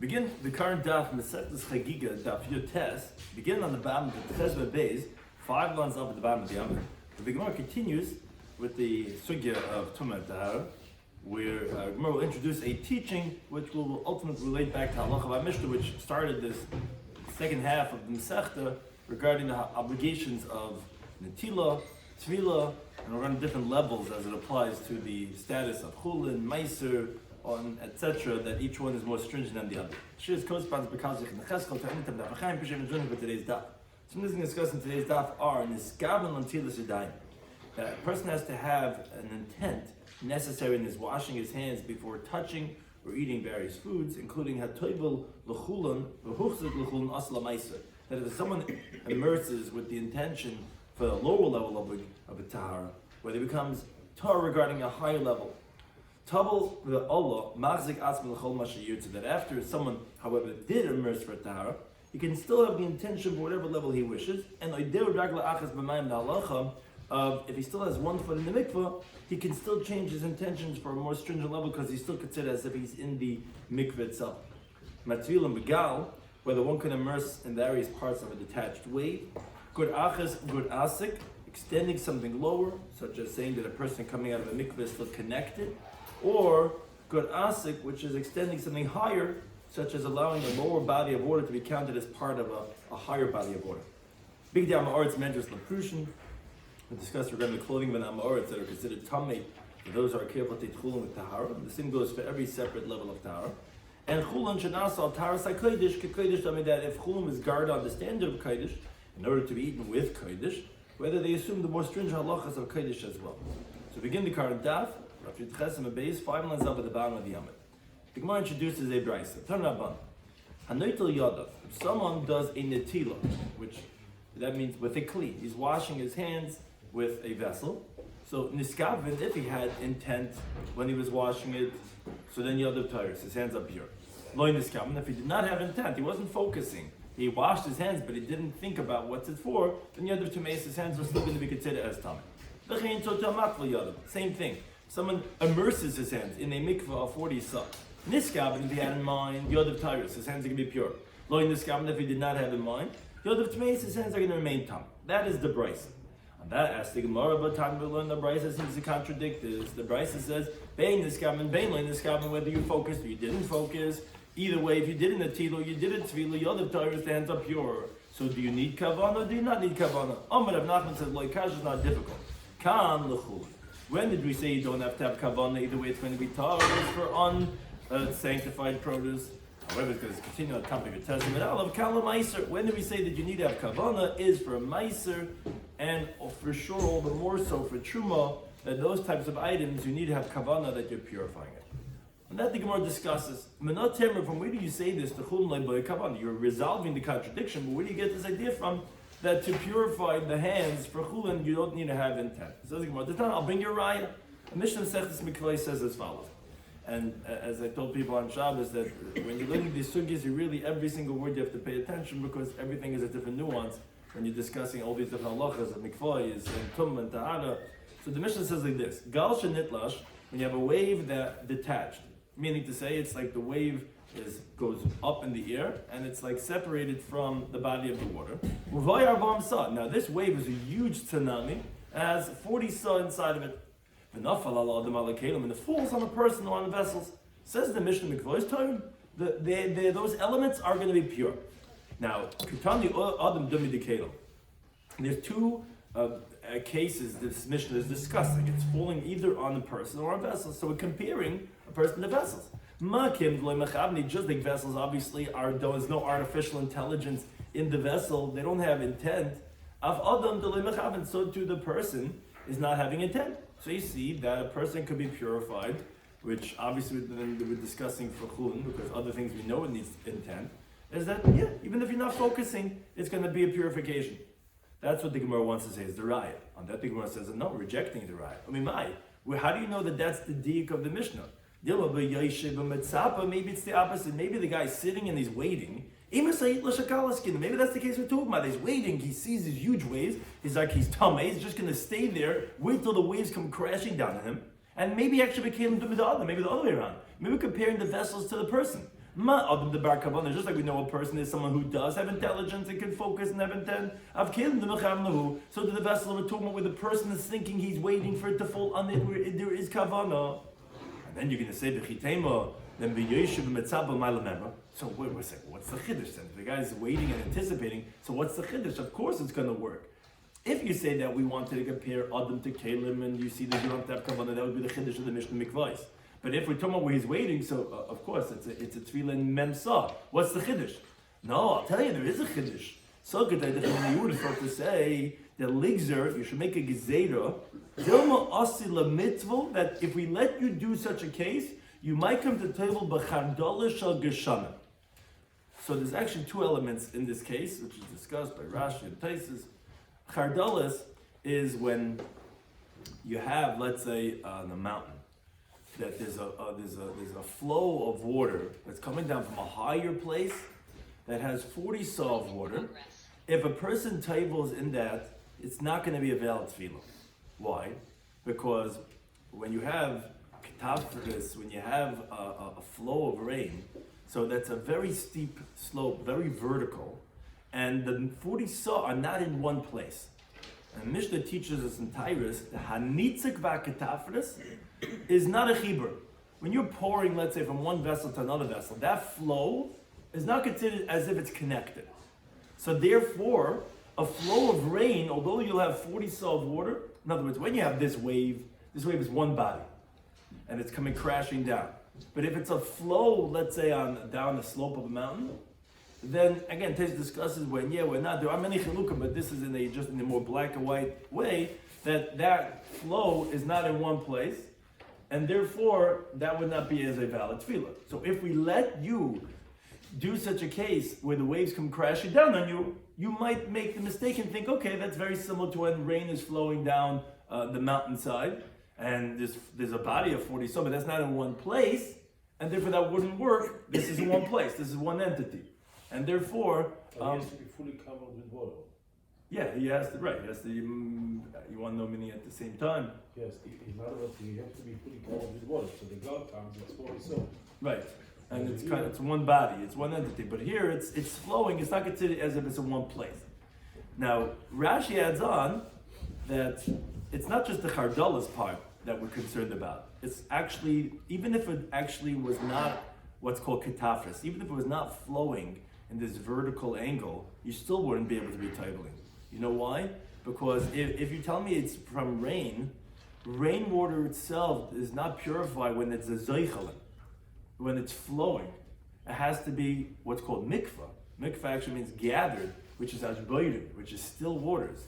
Begin the current Daf, Mesechtas Chagigah Daf Yomi. Begin on the bottom of the Chesed Beis, 5 lines up at the bottom of the Yommi. The Gemara continues with the sugya of Tumah Tahara, where Gemara will introduce a teaching which will ultimately relate back to Halacha Mishnah, which started this second half of the Masechta regarding the obligations of Netila, Tvila, and we're on different levels as it applies to the status of Chulin, Meiser, etc., that each one is more stringent than the other. Today's Daf. Some things discussed in today's Daf are that a person has to have an intent necessary in his washing his hands before touching or eating various foods, including that if someone immerses with the intention for a lower level of a tahara, where it becomes tahara regarding a higher level, that after someone, however, did immerse for tahara, he can still have the intention for whatever level he wishes, and if he still has one foot in the mikveh, he can still change his intentions for a more stringent level because he's still considered as if he's in the mikveh itself. Matvil and begal, whether one can immerse in various parts of a detached wave. Good achas, good asik, extending something lower, such as saying that a person coming out of a mikveh is still connected. Or good asik, which is extending something higher, such as allowing a lower body of water to be counted as part of a higher body of water. Big Dam Haaretz Medrash Laprushin. We discussed regarding the clothing of an Haaretz that are considered tamei. Those are careful to take chulin with tahara. The same goes for every separate level of tahara. And chulin shenasa tahara kodesh kodesh tamei, that if chulin is guarded on the standard of kodesh in order to be eaten with kodesh, whether they assume the more stringent halachas of kodesh as well. So begin the current daf. 5 lines up at the bottom of the Yommi. The Gemara introduces a brayso. If someone does a netila, which that means with a kli, he's washing his hands with a vessel. So niskavin, if he had intent when he was washing it, so then yadav tayris, his hands are pure. Lo niskavin, if he did not have intent, he wasn't focusing, he washed his hands, but he didn't think about what's it for, then yadav tumeis, his hands are still going to be considered as tamei. Same thing. Someone immerses his hands in a mikveh of 40 sa. Niskabin, if he had in mind, Yodav Tyrus, his hands are going to be pure. Lo Niskabin, if he did not have in mind, Yodav Tmeis, his hands are going to remain tam. That is the brayso. On that asked the Gemara, but time we learn the brayso seems to contradict this. The brayso says, Bein Niskabin, Bein Lo Niskabin, whether you focused or you didn't focus. Either way, if you did in a tilo, you did a tvila, Yodav Tyrus, the hands are pure. So do you need kavanah or do you not need kavanah? Amar Rav Nachman says, Lo Kash is not difficult. Kan l'chul. When did we say you don't have to have kavanah? Either way, it's going to be tar. It's for unsanctified produce. However, it's going to continue on top of your testament. When did we say that you need to have kavanah? Is for a meiser, and for sure, all the more so for truma, that those types of items you need to have kavanah that you're purifying it. And that the Gemara discusses. From where do you say this? You're resolving the contradiction, but where do you get this idea from? That to purify the hands for chulin, you don't need to have intent. So the Gemara, I'll bring your raya. The Mishnah Mesechtas Mikvah says as follows. And as I told people on Shabbos, that when you're learning these sugyas, you really, every single word you have to pay attention because everything is a different nuance when you're discussing all these different halachas of mikvah, and tum and tahara. So the Mishnah says like this: Gal shenitlash, when you have a wave that detached, meaning to say it's like the wave goes up in the air and it's like separated from the body of the water. Now this wave is a huge tsunami, it has 40 sa inside of it. And it falls on a person or on the vessels. Says the Mishnah Mikvah time, those elements are going to be pure. Now, there's two cases this Mishnah is discussing. It's falling either on a person or a vessel. So we're comparing a person to vessels. Just like vessels, obviously, there is no artificial intelligence in the vessel. They don't have intent. So too the person is not having intent. So you see that a person could be purified, which obviously we're discussing for chulin, because other things we know it needs intent, is that, even if you're not focusing, it's going to be a purification. That's what the Gemara wants to say is the raya. On that the Gemara says, no, rejecting the raya. How do you know that that's the diik of the Mishnah? Maybe it's the opposite. Maybe the guy's sitting and he's waiting. Maybe that's the case we're talking about. He's waiting. He sees these huge waves. He's tamei. He's just going to stay there, wait till the waves come crashing down on him. And maybe actually became the other. Maybe the other way around. Maybe we're comparing the vessels to the person. Ma adam the bar kavanah, just like we know a person is someone who does have intelligence and can focus and have intent. Av kelim the mecham lahu. So to the vessel of a tumah where the person is thinking he's waiting for it to fall on it, where there is kavanah. And then you're going to say b'chitema, then b'yeshiv b'metzabah ma'lamemra. So wait a second, what's the chiddush then? The guy's waiting and anticipating. So what's the chiddush? Of course it's going to work. If you say that we wanted to compare Adam to Kalim and you see that you don't have kavanah, that would be the chiddush of the Mishnah Mikvais. But if we're talking about where he's waiting, so of course it's a tefillah memsa. What's the chiddush? No, I'll tell you, there is a chiddush. So good that you would have to say that ligzer, you should make a gezerah, dilma asila mitzvah, that if we let you do such a case, you might come to the table b'chardalah shal geshamim. So there's actually two elements in this case, which is discussed by Rashi and Taisus. Chardalas is when you have, let's say, on a mountain, that there's a flow of water that's coming down from a higher place that has 40 saw of water. If a person tables in that, it's not going to be a valid tefillah. Why? Because when you have ketafris, when you have a flow of rain, so that's a very steep slope, very vertical, and the 40 saw are not in one place. And Mishnah teaches us in Tyrus, the hanitzik v'aketafris is not a chibur. When you're pouring, let's say, from one vessel to another vessel, that flow is not considered as if it's connected. So therefore, a flow of rain, although you'll have 40 saw of water, in other words, when you have this wave is one body, and it's coming crashing down. But if it's a flow, let's say, down the slope of a mountain, then again, Tess discusses when, there are many chilukim, but this is in a more black and white way, that flow is not in one place, and therefore, that would not be as a valid tefillah. So if we let you do such a case where the waves come crashing down on you, you might make the mistake and think, okay, that's very similar to when rain is flowing down the mountainside, and there's a body of 40 saw, but that's not in one place, and therefore that wouldn't work. This is in one place, this is one entity. And therefore... he has to be fully covered with water. Yeah, he has to, you want to know meaning at the same time? Yes, in other words, you have to be fully covered with water, so the God comes, it's 40 saw. Right, and it's one body, it's one entity, but here it's flowing, it's not considered as if it's in one place. Now, Rashi adds on that it's not just the chardalas part that we're concerned about. It's actually, even if it actually was not what's called ketafris, even if it was not flowing in this vertical angle, you still wouldn't be able to be titling. You know why? Because if you tell me it's from rainwater itself is not purified when it's a zeichelim, when it's flowing. It has to be what's called mikvah. Mikvah actually means gathered, which is ashboirim, which is still waters.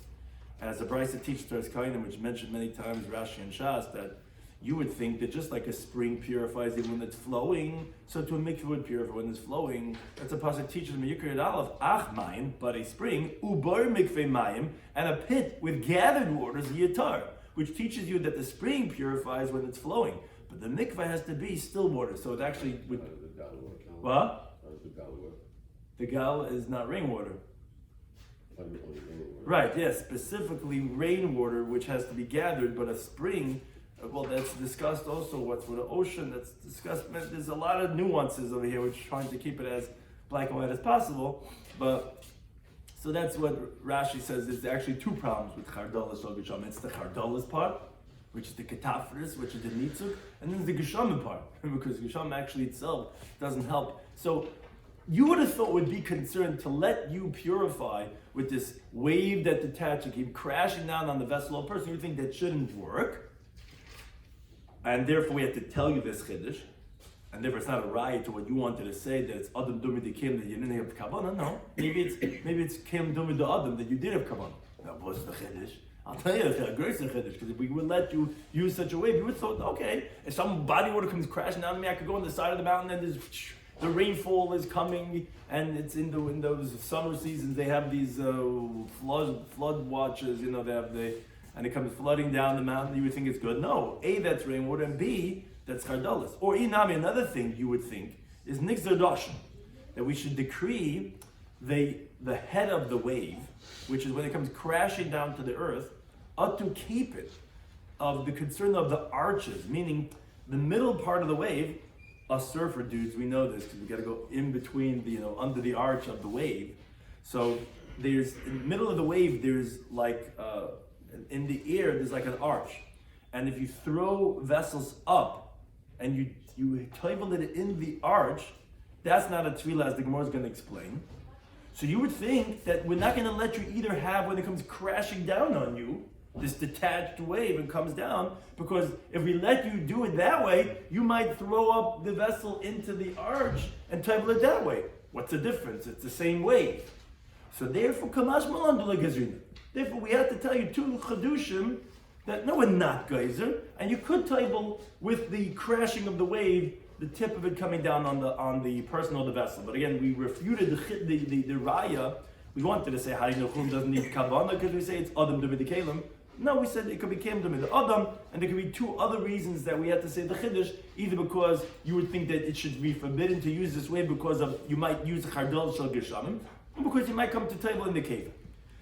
As the Brisa teaches to us, which mentioned many times Rashi and Shas, that you would think that just like a spring purifies even when it's flowing, so to a mikvah would purify when it's flowing. That's a pasuk teaches me Yikar Aleph, ach mayim, but a spring, ubar mikveh mayim, and a pit with gathered waters, yitar, which teaches you that the spring purifies when it's flowing, but the mikvah has to be still water. So it actually would. What? The gal is not rainwater. Right, yes, specifically rainwater, which has to be gathered, but a spring. Well, that's discussed also what's for the ocean, that's discussed, there's a lot of nuances over here, which trying to keep it as black and white as possible, but, so that's what Rashi says, there's actually two problems with Chardalas or Geshamim. It's the Chardalas part, which is the Ketafris, which is the Nitzuk, and then the Geshamim part, because Geshamim actually itself doesn't help. So, you would have thought would be concerned to let you purify with this wave that detached and keep crashing down on the vessel of a person, you think that shouldn't work. And therefore we have to tell you this chiddush, and therefore it's not a riot to what you wanted to say that it's adam dumi de kim that you didn't have kavanah. No, maybe it's kim dumi de adam that you did have kavanah. That was the chiddush. I'll tell you, it's a great chiddush, because if we would let you use such a way, you would thought, okay, if some body water comes crashing down on me, I could go on the side of the mountain and the rainfall is coming, and it's in those summer seasons they have these flood watches. And it comes flooding down the mountain, you would think it's good. No, A, that's rainwater, and B, that's chardalas. Or inami, another thing you would think is nixer dashim, that we should decree the head of the wave, which is when it comes crashing down to the earth, ought to keep it of the concern of the arches, meaning the middle part of the wave us surfer dudes, we know this because we got to go in between the, under the arch of the wave. So there's, in the middle of the wave, there's like, in the air, there's like an arch. And if you throw vessels up and you toivel it in the arch, that's not a tefillah, as the Gemara is going to explain. So you would think that we're not going to let you either have when it comes crashing down on you, this detached wave and comes down, because if we let you do it that way, you might throw up the vessel into the arch and toivel it that way. What's the difference? It's the same wave. So therefore, kamash malan d'la gazrina. Therefore, we have to tell you two chedushim that no, we're not geyser, and you could toivel with the crashing of the wave, the tip of it coming down on the person or the vessel. But again, we refuted the raya. We wanted to say Hari Nochum doesn't need kavanah because we say it's adam d'mid kalim. No, we said it could be kem d'mid adam, and there could be two other reasons that we had to say the chiddush. Either because you would think that it should be forbidden to use this way because of you might use chardal shel geshamim, and because you might come to table in the cave.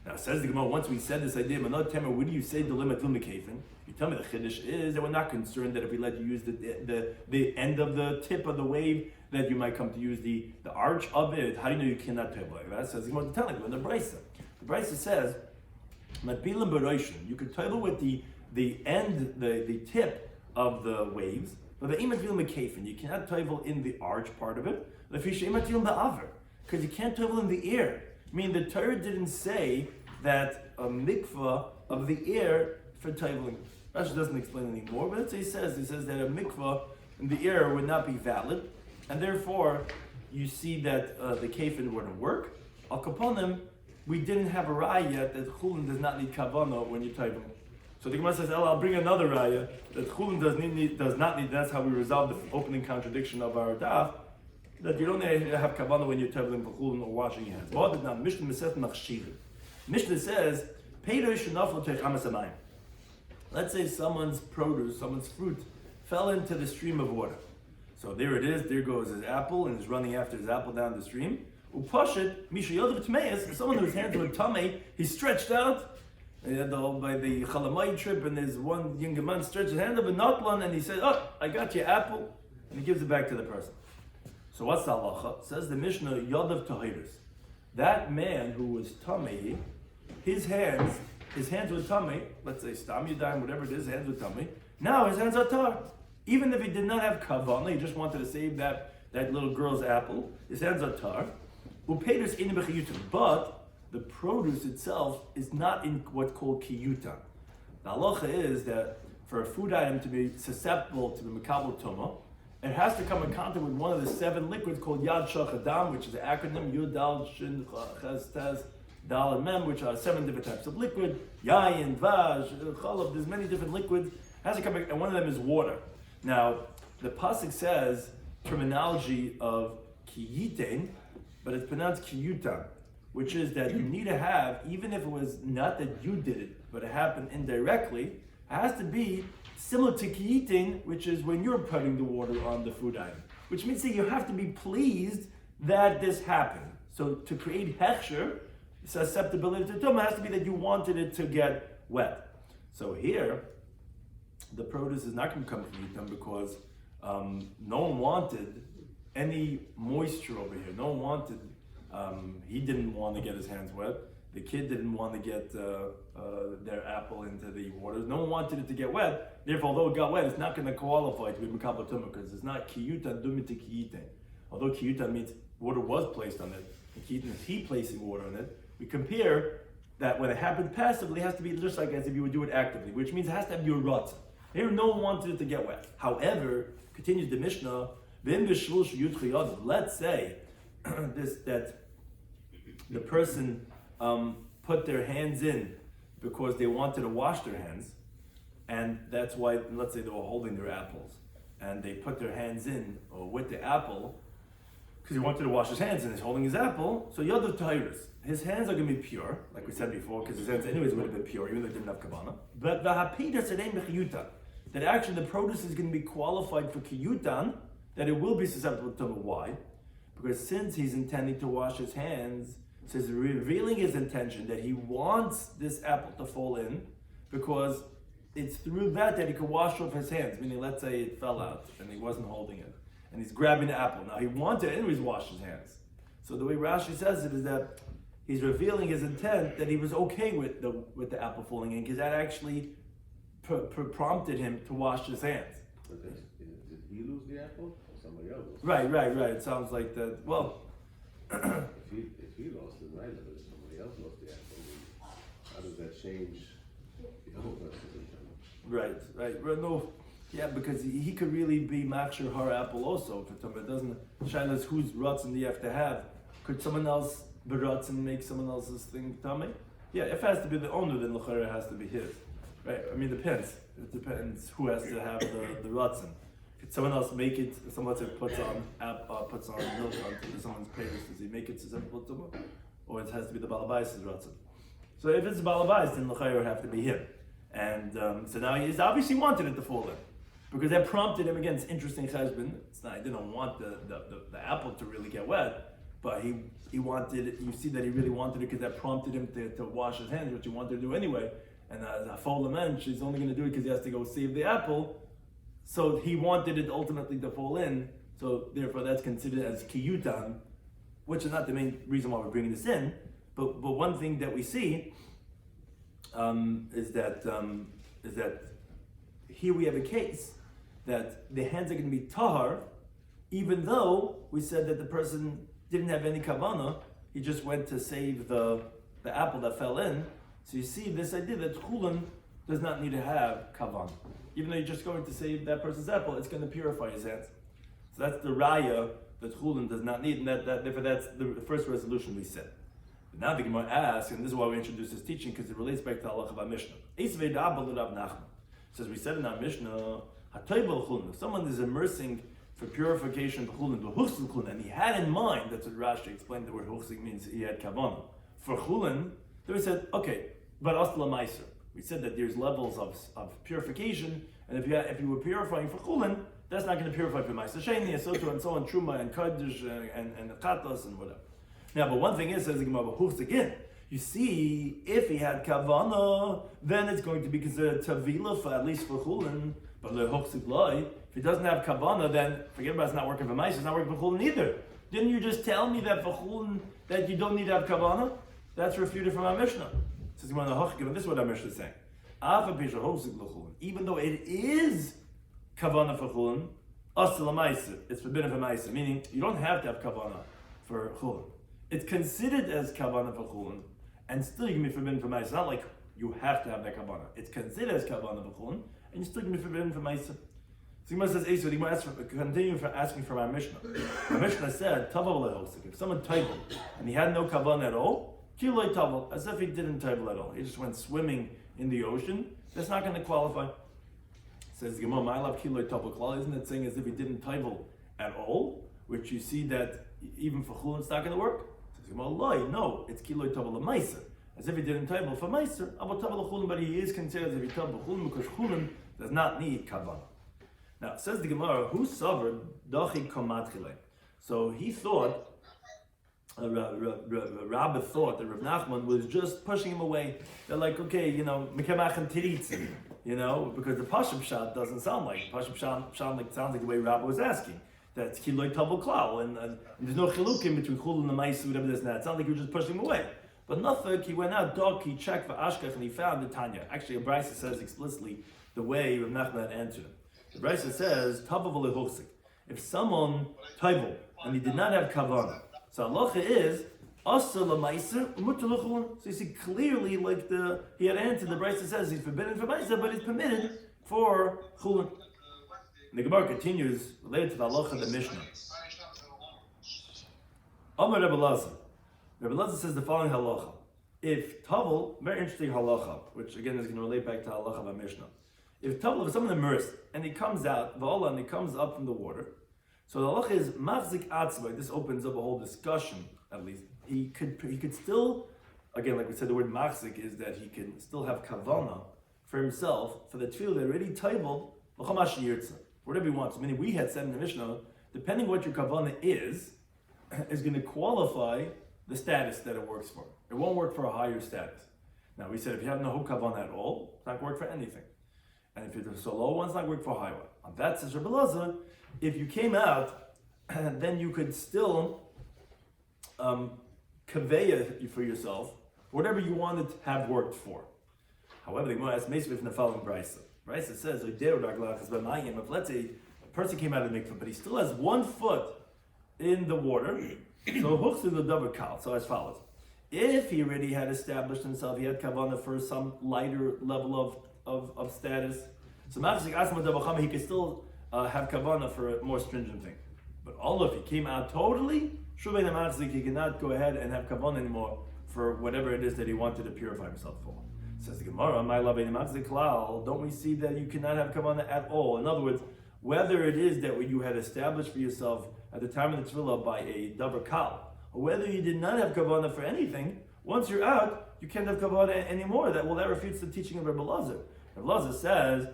Now says the Gemara, once we said this idea, Manot Temer, what do you say the limit in the kafin? You tell me the chiddush is that we're not concerned that if we let you use the end of the tip of the wave, that you might come to use the arch of it. How do you know you cannot table like that? Says the Gemara, telling you in the brisa. The brisa says, Matbilim b'roishim, you could table with the end, the tip of the waves, but the imatbilim kafin, you cannot table in the arch part of it. Because you can't table in the air. I mean, the Torah didn't say that a mikvah of the air for tabling. Rashi doesn't explain anymore, but that's what he says. He says that a mikvah in the air would not be valid, and therefore you see that the kafin wouldn't work. Al kaponim, we didn't have a raya yet that chulin does not need kavanah when you're tabling. So the Gemara says, I'll bring another raya that chulin does not need. That's how we resolve the opening contradiction of our daf. That you don't need to have kavanah when you're tabling for chulin or washing your hands. But now, Mishnah Masechet Machshir. Mishnah says, Peirosh shenaflo teich amas hamayim. Let's say someone's produce, someone's fruit, fell into the stream of water. So there it is. There goes his apple, and he's running after his apple down the stream. Upashit misha yodav tmeis. Someone whose hands were tummy, he stretched out. By the Chalamai trip, and there's one younger man stretched his hand up, and not one, and he said, "Oh, I got your apple," and he gives it back to the person. So what's the halacha? Says the Mishnah, Yodav Tahiris. That man who was tummy, his hands were tummy, let's say Stam Yadayim, whatever it is, hands were tummy. Now his hands are tar. Even if he did not have kavanah, he just wanted to save that little girl's apple, his hands are tar. Upedus in bechiyutim. But the produce itself is not in what's called kiyuta. The halacha is that for a food item to be susceptible to the mekabel tumah, it has to come in contact with one of the 7 liquids called Yad Shach Adam, which is the acronym Yud Dal Shin Ches Tes Dal and Mem, which are 7 different types of liquid. Yayin, Vaj, Chalab, there's many different liquids. It has to come in, and one of them is water. Now, the pasuk says terminology of kiyitein, but it's pronounced kiyutan, which is that you need to have, even if it was not that you did it, but it happened indirectly, it has to be similar to kiyitin, which is when you're putting the water on the food item. Which means that you have to be pleased that this happened. So to create hechsher, susceptibility to tumah, has to be that you wanted it to get wet. So here, the produce is not going to come from kiyitin because no one wanted any moisture over here. No one wanted, he didn't want to get his hands wet. The kid didn't want to get their apple into the water. No one wanted it to get wet. Therefore, although it got wet, it's not going to qualify to be mekabel tumah because it's not kiyutan dumit to kiyiten. Although kiyutan means water was placed on it, and kiyutan is he placing water on it. We compare that when it happened passively, it has to be just like as if you would do it actively, which means it has to have your rot. Here, no one wanted it to get wet. However, continues the Mishnah, let's say that the person put their hands in because they wanted to wash their hands, and that's why, let's say they were holding their apples, and they put their hands in with the apple because he wanted to wash his hands and he's holding his apple, so Yodav Tahiris, his hands are going to be pure, like we said before, because his hands anyways would have been pure, even though they didn't have kavanah. But that actually the produce is going to be qualified for kiyutan, that it will be susceptible to tumah. Why? Because since he's intending to wash his hands, so he's revealing his intention that he wants this apple to fall in, because it's through that he could wash off his hands. Meaning, let's say it fell out and he wasn't holding it, and he's grabbing the apple. Now he wanted to anyways wash his hands. So the way Rashi says it is that he's revealing his intent that he was okay with the apple falling in, because that actually prompted him to wash his hands. Did he lose the apple or somebody else? Right. It sounds like that. Well, if he lost it, right? But if somebody else lost the apple, how does that change the whole person's intent? Right. Well, no, yeah, because he could really be makshir har apple also. For Tom, it doesn't. Shailas, whose rutzen do you have to have? Could someone else berutz and make someone else's thing tummy? Yeah, if it has to be the owner, then l'chara it has to be his. Right? I mean, depends. It depends who has to have the rutzen. Could someone else make it? Someone else puts on milk onto someone's penis. Does he make it to simple tumah, or it has to be the balabais' rutzen? So if it's balabais, then l'chara would have to be him. And so now he's obviously wanted it to fall in, because that prompted him again. It's interesting, husband. It's not. He didn't want the apple to really get wet, but he wanted it. You see that he really wanted it because that prompted him to wash his hands, which he wanted to do anyway. And as a full mensch, he's only going to do it because he has to go save the apple. So he wanted it ultimately to fall in. So therefore, that's considered as kiyutan, which is not the main reason why we're bringing this in. But one thing that we see is that here we have a case that the hands are going to be tahar, even though we said that the person didn't have any kavanah, he just went to save the apple that fell in. So you see this idea that chulin does not need to have kavanah. Even though you're just going to save that person's apple, it's going to purify his hands. So that's the raya that chulin does not need, and therefore that's the first resolution we said. But now the Gemara asks, and this is why we introduced this teaching, because it relates back to halacha of our Mishnah. So as we said in our Mishnah, if someone is immersing for purification and he had in mind, that's what Rashi explained the word huchsik means, he had kavanah. For chulin, then we said, okay, but asla meiser. We said that there's levels of purification, and if you were purifying for chulin, that's not going to purify for meiser sheni, and so on, truma and kaddish and chatas and whatever. Now, but one thing is, says the Gemara, again, you see, if he had kavanah, then it's going to be considered tavila for at least for chulin. But if he doesn't have kavanah, then forget about it's not working for meiser, it's not working for chulin either. Didn't you just tell me that for chulin that you don't need to have kavanah? That's refuted from our Mishnah. Says the Gemara, this is what our Mishnah is saying. Even though it is kavanah for chulin, it's forbidden for meiser, meaning you don't have to have kavanah for chulin. It's considered as kavanah for chulin, and still you can be forbidden for meiser. It's not like you have to have that kavanah. It's considered as kavanah for chulin, and you still can be forbidden for meiser. So Gemara says, the Gemara continue for asking from our Mishnah. Our Mishnah said, if someone taival and he had no kavanah at all, kiloi tavel, as if he didn't taival at all. He just went swimming in the ocean. That's not going to qualify. Says the Gemara, my love kiloi tavel klal. Isn't it saying as if he didn't taival at all? Which you see that even for chulin it's not going to work. No, it's kiloi tavel l'meiser. As if he didn't table for meiser, but he is considered as if he table chulin because chulin does not need kavanah. Now says the Gemara, who suffered dachi komatchile? So he thought, Rabbi thought that Rav Nachman was just pushing him away. They're like, okay, mekemachem tiritzim, because the pashim shot doesn't sound like sounds like the way Rabbi was asking. That's kiloi tabel klal, and there's no chilukim between chulin and meiser, whatever this and that. It sounds like you were just pushing him away. But nothing, he went out, he checked for Ashkach, and he found the Tanya. Actually, a Brisa says explicitly the way Rav Nachman had answered him. The Brisa says, if someone taival and he did not have kavanah, so halacha is asur l'meiser mutar l'chulin. So you see clearly, he had answered. The Brisa says he's forbidden for meiser, but he's permitted for chulin. The Gemara continues related to the halacha of the Mishnah. Amar Rebbe Lazar. Rebbe Lazar says the following halacha. If tavel, very interesting halacha, which again is going to relate back to halacha of our Mishnah. If someone immersed and he comes out, and he comes up from the water, so the halacha is machzik atzvay. This opens up a whole discussion. At least he could still, again, like we said, the word machzik is that he can still have kavanah for himself for the tefillah that already tabled whatever he wants. Meaning we had said in the Mishnah, depending what your kavanah is going to qualify the status that it works for. It won't work for a higher status. Now we said if you have no kavanah at all, it's not going to work for anything. And if it's so low one, it's not going to work for a high one. On that says Rebbe Lazar, if you came out, then you could still convey for yourself whatever you wanted to have worked for. However, the Gemara asks Meisvif in the following brisa. Brisa says, if let's say a person came out of the mikveh, but he still has 1 foot in the water, so hooks in the double kal. So as follows: if he already had established himself, he had kavanah for some lighter level of status, so he could still have kavanah for a more stringent thing. But all if he came out totally, he cannot go ahead and have kavanah anymore for whatever it is that he wanted to purify himself for. Says the Gemara, don't we see that you cannot have kavanah at all? In other words, whether it is that you had established for yourself at the time of the tefillah by a davar kal, or whether you did not have kavanah for anything, once you're out, you can't have kavanah anymore. That refutes the teaching of Rabbi Lazar. Rabbi Lazar says,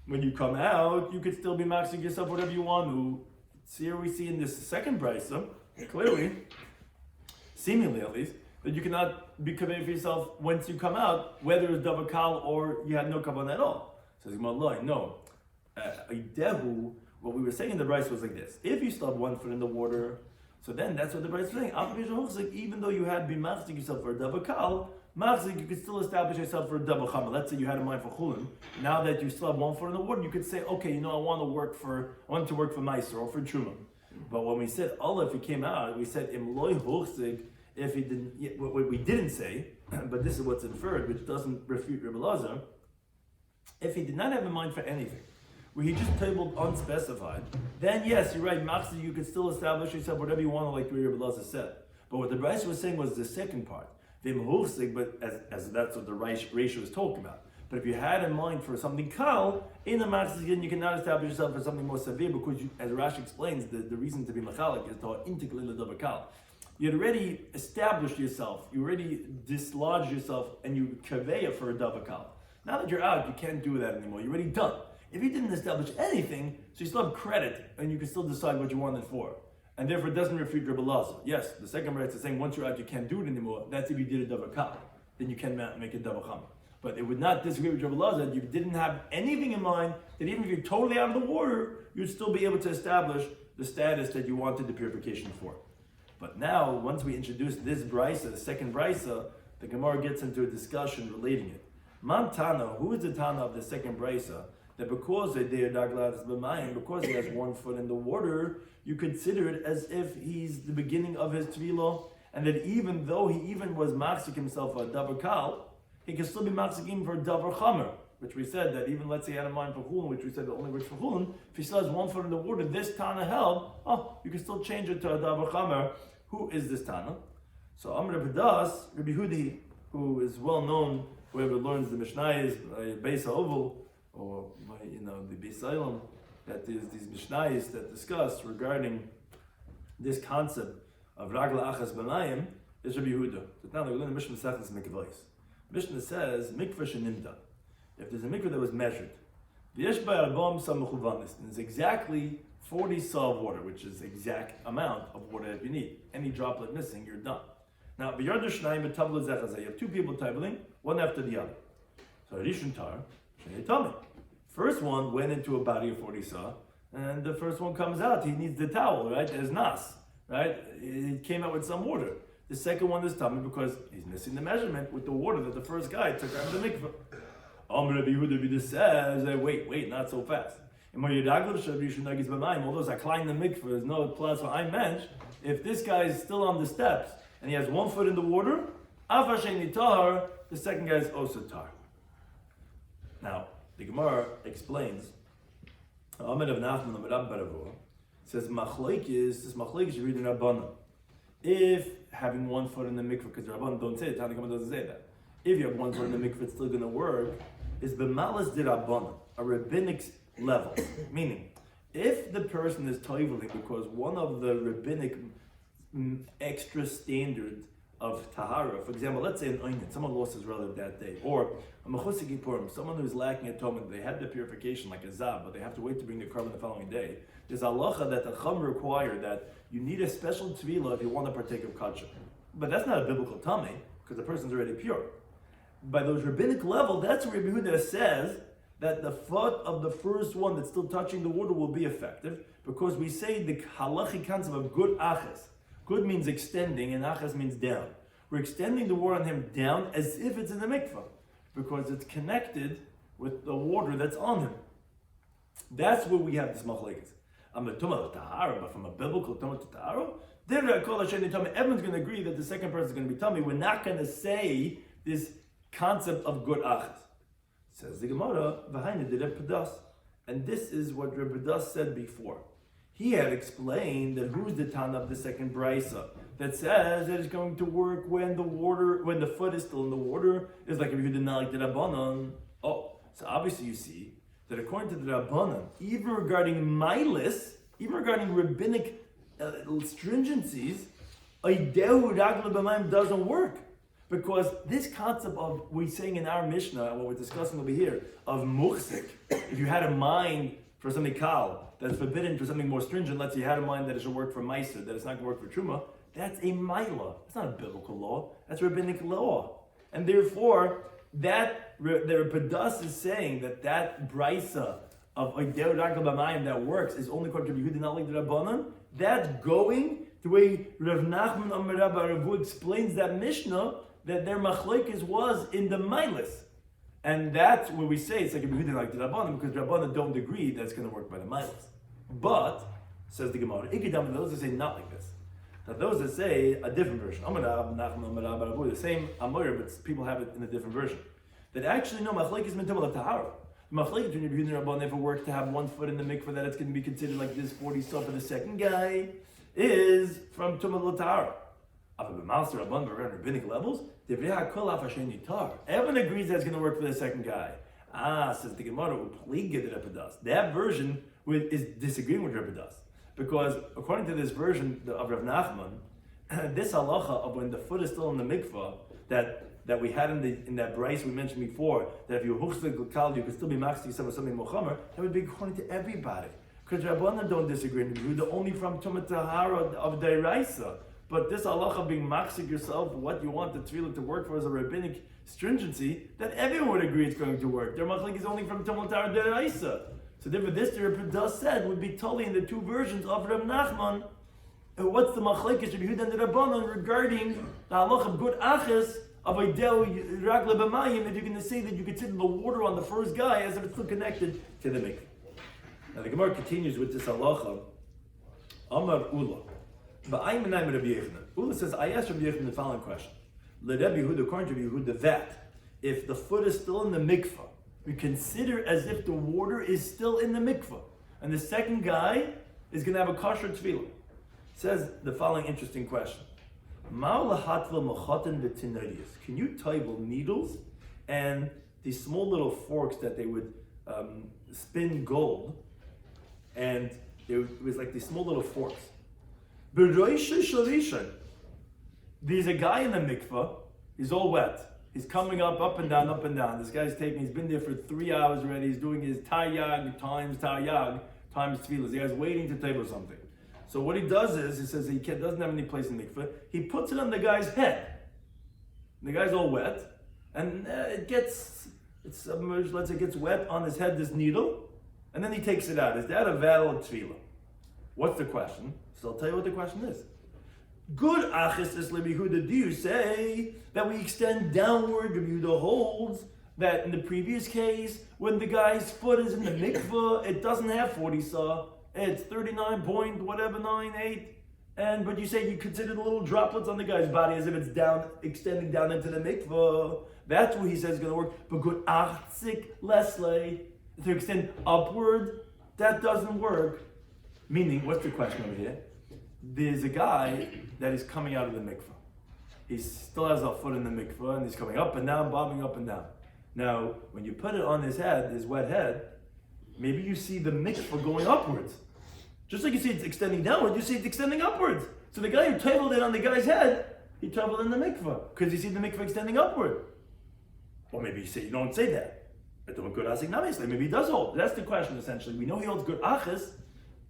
when you come out, you could still be maxing yourself whatever you want to. See, here we see in this second brisa, clearly, seemingly at least, that you cannot be kavanah for yourself once you come out, whether it's davar kal or you had no kavanah at all. Says Gemara, no. What we were saying in the brisa was like this: if you still have 1 foot in the water, so then that's what the brisa is saying. Even though you had been machzik yourself for a davar kal, machzik, you could still establish yourself for a davar chama. Let's say you had a mind for chulin. Now that you still have 1 foot in the water, you could say, okay, I want to work for meiser or for truma. But when we said Allah, if he came out, we said im loy hochzik. If he didn't, what we didn't say, but this is what's inferred, which doesn't refute Rabbi Lazar. If he did not have in mind for anything, where he just tabled unspecified, then yes, you're right, Machzi, you could still establish yourself whatever you want, like Rabbi Lazar said. But what the Brisa was saying was the second part, but as that's what the ratio is talking about. But if you had in mind for something kal, in the Machzi, you cannot establish yourself for something more severe, because as Rashi explains, the reason to be machalik is to intikal in the davar kal. You had already established yourself, you already dislodged yourself, and you kaveya for a davar kal. Now that you're out, you can't do that anymore. You're already done. If you didn't establish anything, so you still have credit, and you can still decide what you want it for. And therefore it doesn't refute Rabbi Lazar. Yes, the second right is saying once you're out, you can't do it anymore. That's if you did a davar kal. Then you can make a davar chama. But it would not disagree with Rabbi Lazar that you didn't have anything in mind, that even if you're totally out of the water, you'd still be able to establish the status that you wanted the purification for. But now, once we introduce this brisa, the second brisa, the Gemara gets into a discussion relating it. Man Tana, who is the Tana of the second brisa? That because because he has 1 foot in the water, you consider it as if he's the beginning of his tefillah, and that even though he even was machzik himself for a davar kal, he can still be machzik even for a davar chamer, which we said that even let's say he had a mind for chulin, which we said that only works for chulin, if he still has 1 foot in the water, this Tana held, you can still change it to a davar chamer. Who is this Tana? So Amr B'das, Rabbi Hudi, who is well known, whoever learns the Mishnayos, Beis Oval, or the Beis Olam, that is these Mishnayos that discuss regarding this concept of Ragla Achas B'mayim, is Rabbi Huda. So now we learn the Mishnah Mesechus Mikvahs. Mishnah says mikvah shenimda. If there's a mikvah that was measured, v'yesh ba'arbam samuchuvanis, and it's exactly 40 saw of water, which is the exact amount of water that you need. Any droplet missing, you're done. Now, b'yardu shnayim b'tavla zechazeh. You have 2 people tabling, one after the other. So rishon tar, shnei tamim. First one went into a body of 40 saw, and the first one comes out. He needs the towel, right? There's nas, right? It came out with some water. The second one is tummy because he's missing the measurement with the water that the first guy took out of the mikveh. Rabbi Yehuda says, wait, not so fast. Although I climb the mikveh, there's no plus for I mentioned, if this guy is still on the steps and he has 1 foot in the water, the second guy is also tar. Now, the Gemara explains, says, this machlokes you read in Rabbanan. If having 1 foot in the mikveh, because Rabbanan don't say it, Tanakh doesn't say that. If you have 1 foot in the mikveh, it's still going to work. Is b'malas di Rabbanan, a rabbinic level. Meaning, if the person is toiveling because one of the rabbinic extra standards of tahara, for example, let's say an onion, someone lost his relative that day, or a mechusik purim, someone who's lacking atonement, they had the purification like a zav, but they have to wait to bring the carbon the following day. There's halacha that the chum require that you need a special tevilah if you want to partake of kachah. But that's not a biblical tummy, because the person's already pure. By those rabbinic level, that's where Rabbi Yehuda says that the foot of the first one that's still touching the water will be effective, because we say the halachic concept of good achas. Good means extending, and achas means down. We're extending the water on him down as if it's in the mikvah, because it's connected with the water that's on him. That's where we have this machlekes. I'm a tumah tahara, but from a biblical tumah to tahara, everyone's going to agree that the second person is going to be tummy. We're not going to say this concept of good achas. Says the Gemara, "V'haina did Padas," and this is what Rabbi Padas said before. He had explained that who's the Tana of the second brisa that says that it's going to work when the foot is still in the water, is like if you did not like the Rabbanon. Oh, so obviously you see that according to the Rabbanon, even regarding milas, even regarding rabbinic stringencies, Eidehu Ragla B'mayim doesn't work. Because this concept of, we're saying in our Mishnah, and what we're discussing over here, of muhsik, if you had a mind for something kal, that's forbidden for something more stringent, let's say you had a mind that it should work for meiser, that it's not going to work for truma, that's a maila. It's not a biblical law, that's rabbinic law. And therefore, that the Padas is saying that brisa of Oideu Ragla B'mayim that works is only according to Yehuda, not like the Rabbanan. That's going the way Rav Nachman Amar Rabba Ravu explains that Mishnah, that their machlokes was in the milas. And that's where we say it's like a Yehuda like the Rabbanan, because the Rabbanan don't agree that it's going to work by the milas. But, says the Gemara, Ikidam, those that say not like this. Now those that say a different version, the same Amor, but people have it in a different version. That actually, no, machlokes is meant to be tahara. Machlokes between Yehuda and Rabbanan, if it works to have one foot in the mikveh, that it's going to be considered like this 40 stuff for the second guy, is from Tumah L'Tahara. On rabbinic levels, everyone agrees that's going to work for the second guy. Says the Gemara, that version is disagreeing with Rabbi Das, because according to this version of Rav Nachman, this halacha of when the foot is still in the mikvah that we had in that brayse we mentioned before, that if you huchslik kal, you could still be maxing yourself with something mochamer, that would be according to everybody. Because Rabbanan don't disagree with you, only from Tumah Tahara of Dairaisa. But this halacha being maxing yourself, what you want the tefillah to work for as a rabbinic stringency, that everyone would agree it's going to work. Their machlek is only from Tumah Tahara Dairaisa. So therefore this the Rabbi Das said would be totally in the two versions of Reb Nachman. And what's the machlek is Rabbi Yehuda and the Rabbanan regarding the halacha of good achas of Oideu Ragla B'mayim, if you're going to say that you consider the water on the first guy as if it's still connected to the mikveh. Now the Gemara continues with this halacha. Amar Ula. Ula says, I asked Rabbi Yehuda the following question. Let Rabbi Yehuda, according to Rabbi Yehuda, that if the foot is still in the mikveh, we consider as if the water is still in the mikveh, and the second guy is going to have a kosher tefillah. Says the following interesting question. Can you table needles and these small little forks that they would spin gold, and it was like these small little forks. There's a guy in the mikveh, he's all wet. He's coming up and down, up and down. This guy's he's been there for 3 hours already. He's doing his taryag times tefillah. The guy's waiting to table something. So what he does is, he says he doesn't have any place in the mikveh. He puts it on the guy's head. The guy's all wet, and it gets submerged, let's say it gets wet on his head, this needle, and then he takes it out. Is that a valid tefillah? What's the question? So I'll tell you what the question is. Good achis is Rabbi Yehuda. Do you say that we extend downward? Rabbi Yehuda holds that in the previous case, when the guy's foot is in the mikveh, it doesn't have 40 saw. It's 39.98. But you say you consider the little droplets on the guy's body as if it's down, extending down into the mikveh. That's what he says is going to work. But good achzik lesle, to extend upward, that doesn't work. Meaning, what's the question over here? There's a guy that is coming out of the mikveh. He still has a foot in the mikveh, and he's coming up and down, bobbing up and down. Now, when you put it on his head, his wet head, maybe you see the mikveh going upwards. Just like you see it's extending downward, you see it's extending upwards. So the guy who tabled it on the guy's head, he traveled in the mikveh, because you see the mikveh extending upward. Or maybe you don't say that. Maybe he does hold. That's the question essentially. We know he holds good achas.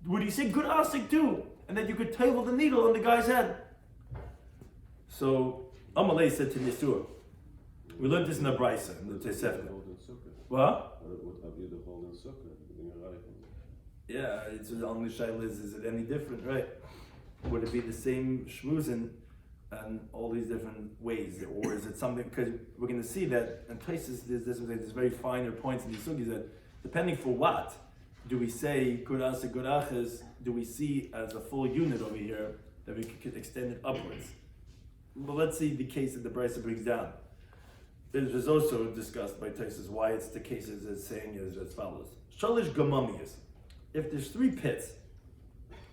Would he say good asik too? And that you could table the needle on the guy's head? So Amalei said to Yisur, We learned this in the Brisa, in the Tosefta. What? What have you the whole in Sukkah? Yeah, it's only shaila is it any different, right? Would it be the same shmuzin and all these different ways, or is it something? Because we're going to see that in places there's very finer points in these sugis that depending for what do we say good asa good achas, do we see as a full unit over here that we could extend it upwards? But let's see the case that the Brisa brings down. It was also discussed by Taisus why it's the cases as saying as follows: Shalish gamamias. If there's 3 pits,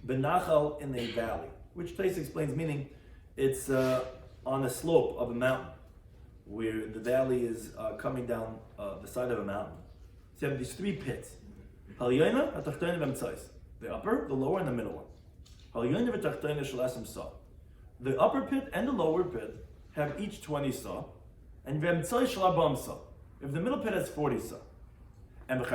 benachal in a valley, which Taisus explains, meaning it's on a slope of a mountain, where the valley is coming down the side of a mountain. So you have these 3 pits: haliyona, atachtoina, v'emtzais. The upper, the lower, and the middle one. Haliyona v'tachtoina shalasim sa. The upper pit and the lower pit have each 20 sa, and v'emtzais shalabam sa. If the middle pit has 40 sa, and you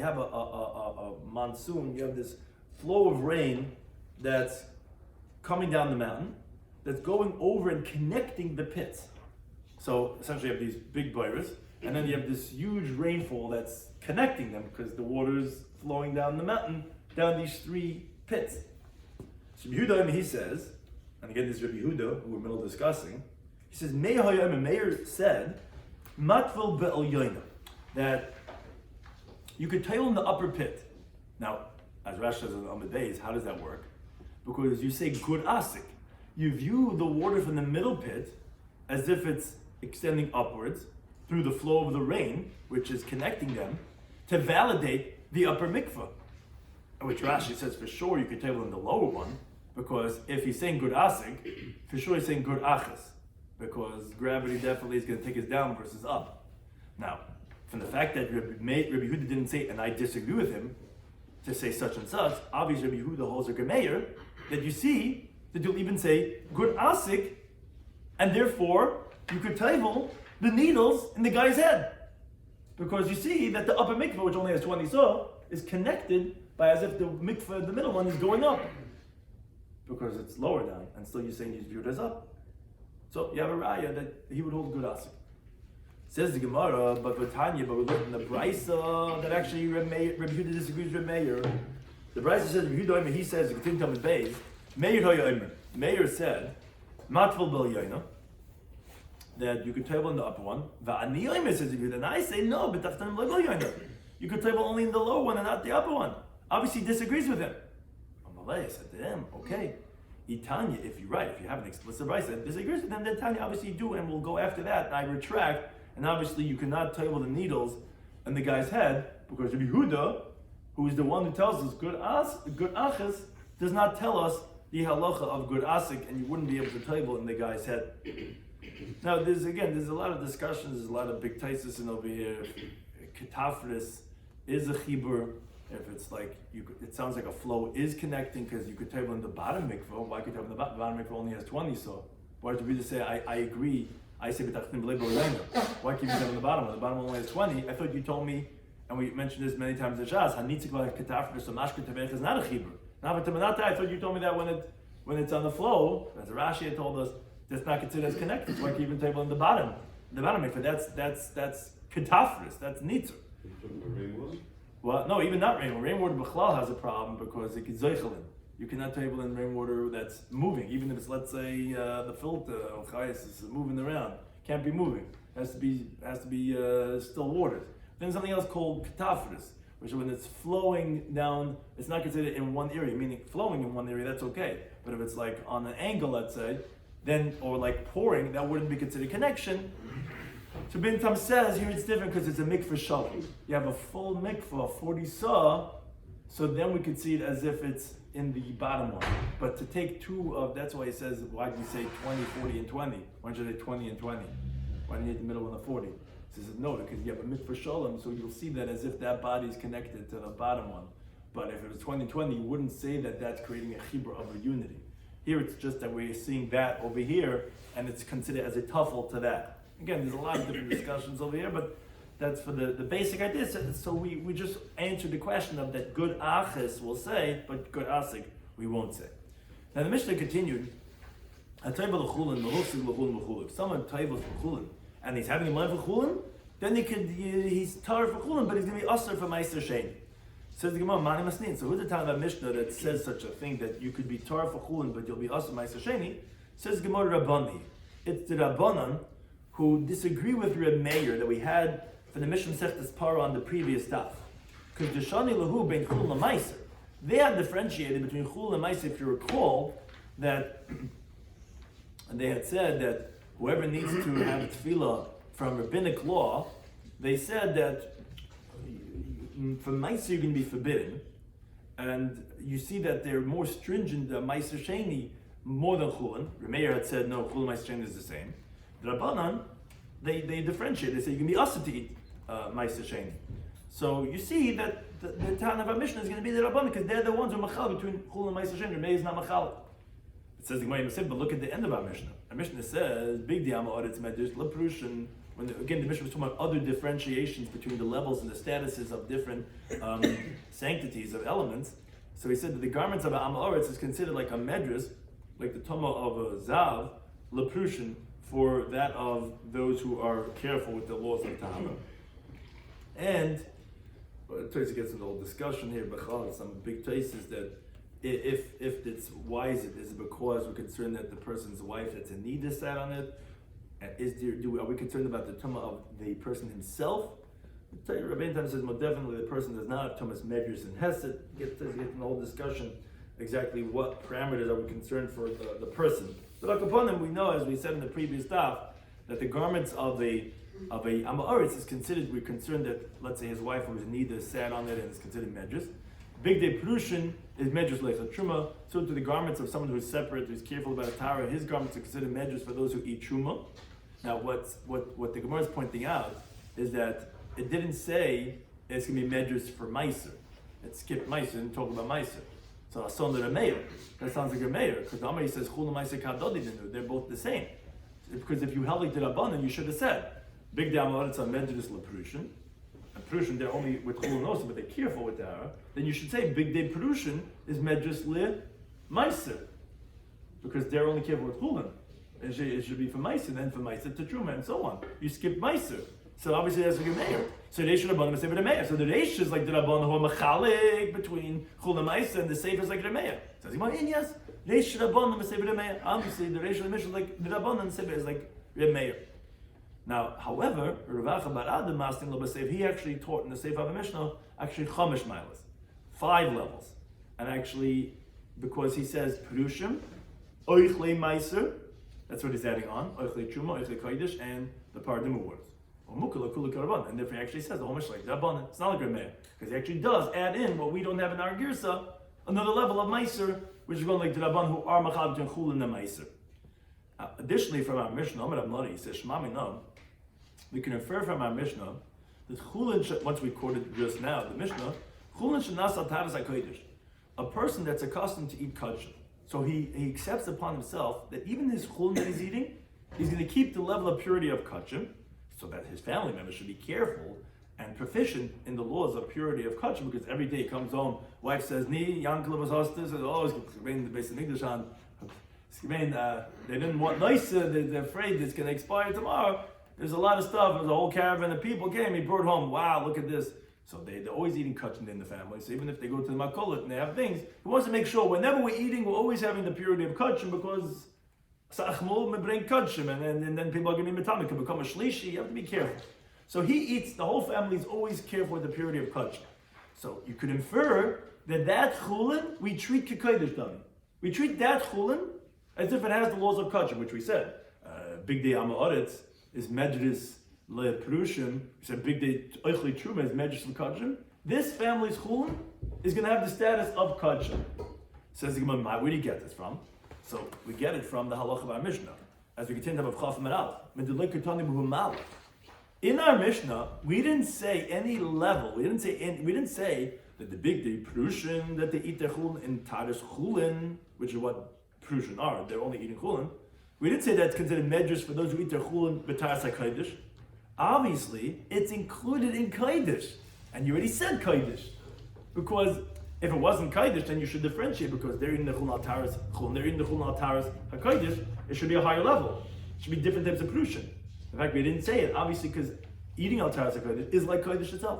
have a monsoon, you have this flow of rain that's coming down the mountain, that's going over and connecting the pits. So essentially you have these big boiras, and then you have this huge rainfall that's connecting them because the water is flowing down the mountain, down these 3 pits. So Yehuda, he says, and again this is Rabbi Yehuda, who we're middle discussing, he says, Meir said, Matvil be'el yoina, that you could tail in the upper pit. Now, as Rashi says on the days, how does that work? Because you say good asik. You view the water from the middle pit as if it's extending upwards through the flow of the rain, which is connecting them, to validate the upper mikvah. Which Rashi says for sure you could tail in the lower one, because if he's saying good asik, for sure he's saying good achas, because gravity definitely is going to take us down versus up. Now, from the fact that Rabbi Yehuda didn't say, and I disagree with him, to say such and such, obviously Rabbi Yehuda holds a gemeyer, that you see, that you'll even say, good asik, and therefore, you could table the needles in the guy's head. Because you see that the upper mikveh, which only has 20 so, is connected by as if the mikveh, the middle one, is going up. Because it's lower down, and still you're saying you view it as up. So you have a raya that he would hold good asik. Says the Gemara, but with Tanya, but we look in the Brisa that actually Rabbi Yehuda disagrees with Meir. The Brisa says Rabbi Yehuda, he says, continue to tell me, Meir said, Matvil bel yoina, that you could table in the upper one. Va'ani yomer says Yehuda, and I say no, but tachtanim bel yoina. You could table only in the lower one and not the upper one. Obviously, he disagrees with him. Amalei said to him, okay. Tanya, if you're right, if you have an explicit Brisa that disagrees with him, then Tanya obviously do, and we'll go after that. And I retract. And obviously you cannot table the needles in the guy's head, because Rabbi Yehuda, who is the one who tells us good achas, does not tell us the halacha of good asik, and you wouldn't be able to table in the guy's head. Now there's a lot of discussions, there's a lot of big taisus in over here. Ketafris is a chibur. If it's like, it sounds like a flow is connecting, because you could table in the bottom mikvah. Why could you table in the bottom mikvah only has 20 so? Why did we just say, I agree, I say b'tachtim b'lei b'olayna. Why keep it on the bottom? The bottom only has 20. I thought you told me, and we mentioned this many times in Shas, hanitzik v'ketafris so mashke tevech is not a chibur. Now v'temanata, I thought you told me that when it's on the flow, as Rashi had told us, that's not considered as connected. So why keep it table in the bottom? The bottom mikvah, that's ketafris, that's nitzer. Well, no, even not rainwater. Rainwater b'chlal has a problem because it gets zeichelin. You cannot table in rainwater that's moving, even if it's, let's say, the filter or chayas is moving around. Can't be moving. Has to be still water. Then something else called ketafris, which when it's flowing down, it's not considered in one area. Meaning flowing in one area, that's okay. But if it's like on an angle, let's say, then or like pouring, that wouldn't be considered connection. So Bin Tam says here it's different because it's a mikveh shalom. You have a full mikveh, 40 saw, so then we could see it as if it's in the bottom one. But to take two of, that's why he says, why do you say 20, 40, and 20? Why don't you say 20 and 20? Why do you need the middle one of 40? He says, no, because you have a mikveh shalom, so you'll see that as if that body is connected to the bottom one. But if it was 20 and 20, you wouldn't say that that's creating a chibur of a unity. Here it's just that we're seeing that over here, and it's considered as a tuffle to that. Again, there's a lot of different discussions over here, but that's for the basic idea. So we just answered the question of that good achis will say, but good asik we won't say. Now the Mishnah continued, If someone taivels for chulin and he's having a mind for chulin, then he's tar for chulin, but he's going to be usher for meiser sheni. Says the Gemara, Mani Masnin. So who's the time of Mishnah that says such a thing that you could be tar for chulin, but you'll be usher meiser sheni? Says the Gemara Rabbani. It's the Rabbanan who disagree with Reb Meir that we had for the Mishnah Mesechtes Para on the previous daf. Because the Shani Lahu ben chulin meiser, they had differentiated between chulin and meiser. If you recall that. And they had said that whoever needs to have a tefillah from rabbinic law, they said that for meiser you're going to be forbidden, and you see that they're more stringent meiser sheni more than chulin. Remeir had said no, chulin meiser sheni is the same. The Rabbanan they differentiate. They say you can be usher to eat meiser sheni. So you see that the Tana of our Mishnah is going to be the Rabbanan because they're the ones who are machal between chulin and meiser sheni. Remeir is not machal. It says the Gemara Masib, but look at the end of our Mishnah. Our Mishnah says, "Big diama it's medrash leprushin." When again the Mishnah was talking about other differentiations between the levels and the statuses of different sanctities of elements. So he said that the garments of Am Haaretz is considered like a medrash, like the toma of a zav leprushin, for that of those who are careful with the laws of tahara. And it tries to get some old discussion here, but some big places that. If it's why is it because we're concerned that the person's wife that's in need is sat on it? Are we concerned about the tumah of the person himself? Rabbi Tam says more definitely the person does not have tumas medrash and hesed. Get an whole discussion exactly what parameters are we concerned for the person. But upon them we know, as we said in the previous daf, that the garments of a Am Haaretz is considered. We're concerned that let's say his wife who is in need is sat on it and is considered medrash. Big day Perushin is medrash lecha truma. So to the garments of someone who is separate, who's careful about a tara, his garments are considered medrash for those who eat truma. Now, what the Gemara is pointing out is that it didn't say it's going to be medrash for meiser. It skipped meiser and talk about meiser. So ason the Remeir. That sounds like a Remeir because the Amar says chul meiser kadodi dinu. They're both the same. Because if you held like the Rabbanan, you should have said big day amaretz on medrash leprushin. Perushin, they're only with chulun also, but they're careful with the hara. Then you should say big day Perushin is medrash le meiser, because they're only careful with chulun. It should be for meiser, then for meiser to truma, and so on. You skip meiser, so obviously that's like a mayor. So they should have been the mayor. So the reish is like the rabban who are machalik between chulun and meiser, and the sefer is like the mayor. Says he yes, reish should have been the mayor. Obviously the reish of the mission is like the rabban, and the sefer is like the mayor. Now, however, Ravacha bar Adam Mastin lo b'seif, he actually taught in the Sefer of the Mishnah actually Chomish milas, 5 levels, and actually because he says Perushim, Oichle Meiser, that's what he's adding on, Oichle Truma, Oichle Kodesh, and the Pardimu words, Omukala Kula Karaban, and therefore he actually says almost like Rabban. It's not like Rameh, because he actually does add in what we don't have in our Girsa, another level of Meiser, which is going like the Rabban who are Machal between Chul and the Meiser. Additionally, from our Mishnah, Amar Amari, he says Shema Minam. We can infer from our Mishnah that chulin, once we quoted just now, the Mishnah, chulin shenasal taras hakodesh, a person that's accustomed to eat kosher. So he accepts upon himself that even his chulin that he's eating, he's going to keep the level of purity of kosher, so that his family members should be careful and proficient in the laws of purity of kosher, because every day he comes home, wife says, "Ni yankle was hostis," and oh, the base of English on. They didn't want nicer. They're afraid it's going to expire tomorrow. There's a lot of stuff. There's a whole caravan of people came. He brought home. Wow, look at this. So they're always eating kachim in the family. So even if they go to the makolet and they have things, he wants to make sure whenever we're eating, we're always having the purity of kachim, because sa'achmul may bring kachim, and then people are going to be metam. It can become a shlishi. You have to be careful. So he eats. The whole family is always careful with the purity of kachim. So you could infer that chulin we treat k'kodesh dami. We treat that chulin as if it has the laws of kachim, which we said. Big day Am Haaretz is medrash le Perushim. We said big day Oichle Truma is medrash le kachim. This family's chulin is going to have the status of kachim. Says the Gemara, where do you get this from? So we get it from the halacha of our Mishnah. As we continue to have Chaf Meral. In our Mishnah, we didn't say any level. We didn't say that the big day Perushim, that they eat their chulin in taras chulin, which is what Perushim are. They're only eating chulin. We didn't say that's considered medrash for those who eat their chulin b'taras hakodesh. Obviously, it's included in kodesh, and you already said kodesh, because If it wasn't Kaidish, then you should differentiate because they're in the Chulun Altaris Chulun, they're in the Chulun Altaris HaKaidish, it should be a higher level. It should be different types of Prushin. In fact, we didn't say it, obviously, because eating Altaris HaKaidish is like Kaidish itself.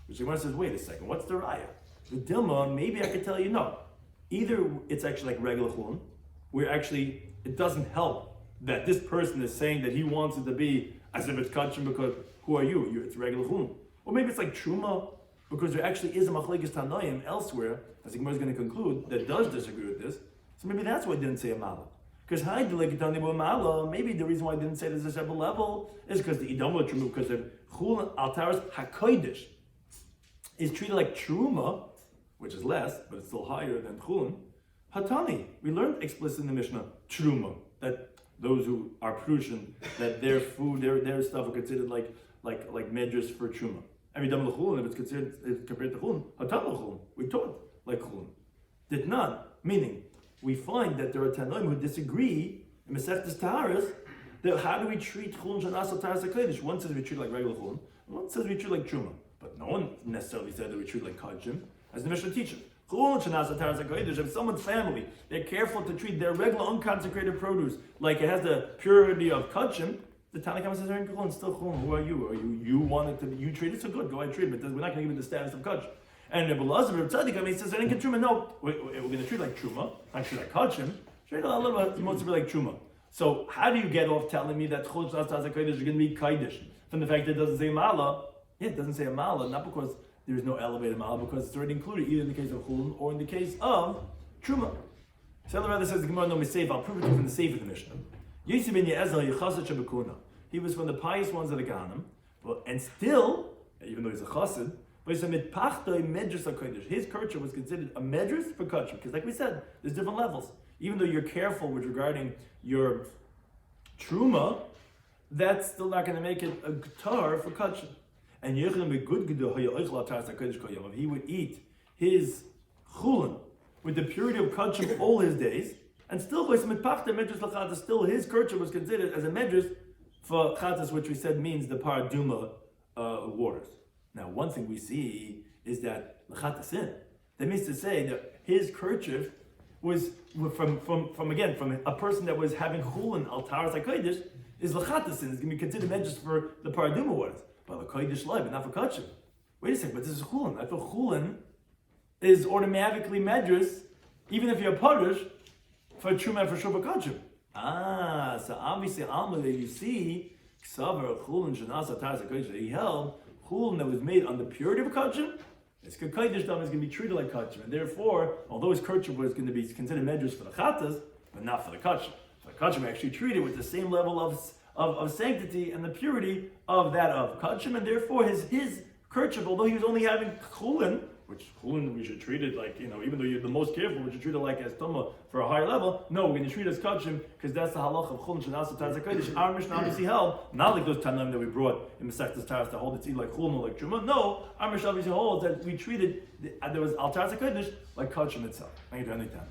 Which the Gemara says, wait a second, what's the raya? The Dilma, maybe I could tell you no. Either it's actually like regular Chulun, where actually it doesn't help that this person is saying that he wants it to be as if it's Kachim because who are you? It's regular Chulun. Or maybe it's like Truma, because there actually is a Machlekes Tanoim elsewhere, as the Gemara is going to conclude, that does disagree with this. So maybe that's why I didn't say a Mala. Because maybe the reason why I didn't say there's a separate level is because the Idoma Truma, because the Chulun Altaris HaKodesh is treated like Truma, which is less, but it's still higher than Chulun. Hatani, we learned explicitly in the Mishnah, Truma, that those who are Prushin, that their food, their stuff are considered like medrash for Truma. Every dam l'chulun, if it's considered compared to chulun, hatam l'chulun, we taught like chulun. Did not, meaning we find that there are tanoim who disagree in Mesechtes Taharos that how do we treat chulun shanas taharas hakodesh? One says we treat like regular chulun, one says we treat like truma, but no one necessarily said that we treat like kachim, as the Mishnah teaches. Chulun shanas taharas hakodesh. If someone's family, they're careful to treat their regular unconsecrated produce like it has the purity of kachim. The Tanakhama says, "Chulun, still chulun. Who are you? You wanted to be, you treat it so good. Go ahead, treat it. But we're not going to give it the status of kach." And Rabbi Lazar, Tzaddik, he says, "I didn't get truma. No, we're going to treat like truma, not treat like kachim. Treat a little bit more like truma." So how do you get off telling me that chulun shanas taharas hakodesh is going to be kaidish from the fact that it doesn't say mala? Yeah, it doesn't say a mala, not because there is no elevated mala, because it's already included either in the case of chulun or in the case of truma. So the Rebbe says the Gemara no misave. I'll prove it to you from the Sefer of the Mishnah. He was from the pious ones of the Gahanim, and still, even though he's a chassid, but he's a mitpachtoi medrash hakodesh. His culture was considered a medrash for kachim, because like we said, there's different levels. Even though you're careful with regarding your truma, that's still not going to make it a tar for kachim. And he would eat his chulin with the purity of kachim all his days, and still, still his kircher was considered as a medrash for chatas, which we said means the paraduma waters. Now, one thing we see is that l'chatasin. That means to say that his kircher was from a person that was having chulin al taharas hakodesh is l'chatasin. It's going to be considered medrash for the paraduma waters, but l'kodesh live, but not for kachim. Wait a second, but this is chulin. I thought chulin is automatically medrash, even if you're parish, for truma and for shuvah kachim. So obviously Alma that you see, Ksavar chulin shenasa taharas hakodesh, he held chulin that was made on the purity of kachim. It's kaidish dam is going to be treated like kachim, and therefore, although his kachim was going to be considered medrash for the chatas, but not for the kachim. For the kachim, actually treated with the same level of sanctity and the purity of that of kachim, and therefore his kachim, although he was only having chulin, which chulin we should treat it like, even though you're the most careful, we should treat it like as tumah for a higher level. No, we're going to treat it as kachim because that's the halach of chulin shenasa taharas hakodesh. Our Mishnah obviously held, not like those tanaim that we brought in Mesechtes Taharos to hold it's either like chulin or like truma. No, our Mishnah obviously holds that we treated there was al taharas hakodesh like kachim itself. Thank you for any time.